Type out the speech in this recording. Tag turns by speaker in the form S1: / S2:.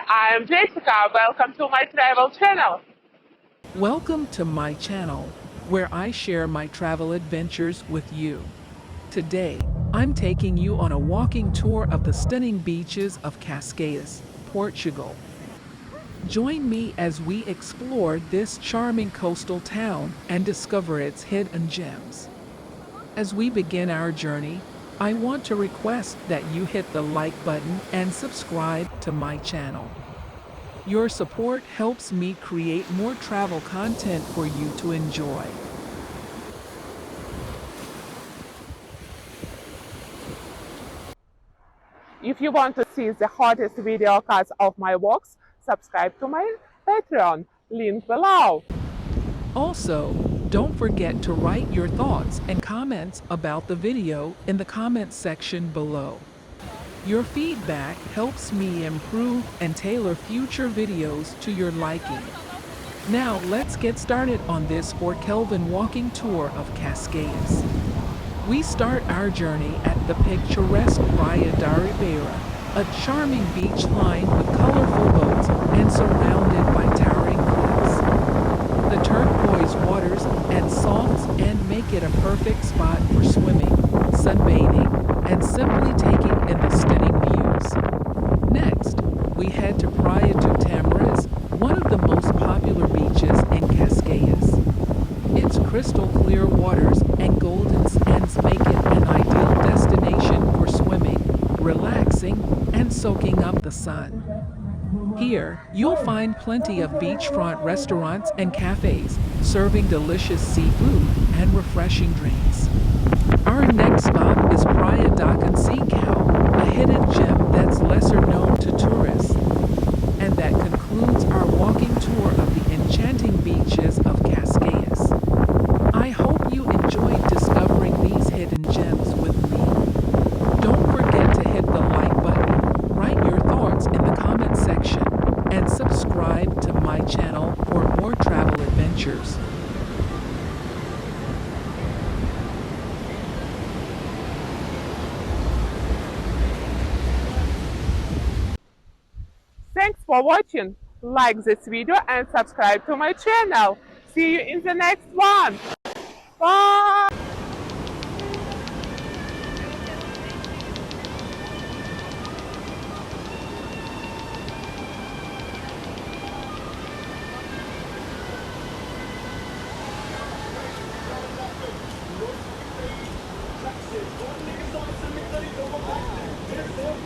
S1: I am Jessica. Welcome to my travel channel.
S2: Welcome to my channel, where I share my travel adventures with you. Today, I'm taking you on a walking tour of the stunning beaches of Cascais, Portugal. Join me as we explore this charming coastal town and discover its hidden gems. As we begin our journey, I want to request that you hit the like button and subscribe to my channel. Your support helps me create more travel content for you to enjoy.
S1: If you want to see the hottest video cuts of my walks, subscribe to my Patreon, link below.
S2: Also, don't forget to write your thoughts and comments about the video in the comments section below. Your feedback helps me improve and tailor future videos to your liking. Now let's get started on this 4-Kelvin walking tour of Cascais. We start our journey at the picturesque Praia da Ribeira, a charming beach lined with colorful boats and surrounded by towering cliffs. The turquoise waters add salts and make it a perfect spot for swimming, sunbathing, and simply taking in the stunning views. Next, we head to Praia do Tamariz, one of the most popular beaches in Cascais. Its crystal clear waters and golden sands make it an ideal destination for swimming, relaxing, and soaking up the sun. Here, you'll find plenty of beachfront restaurants and cafes serving delicious seafood and refreshing drinks. Our next stop is Praia da Conceição, a hidden gem that's lesser known to tourists. And that concludes our walking tour of the enchanting beaches of Cascais. I hope you enjoyed discovering these hidden gems with me. Don't forget to hit the like button, write your thoughts in the comment section, and subscribe to my channel for more travel adventures.
S1: Thanks for watching. Like this video and subscribe to my channel. See you in the next one. Bye!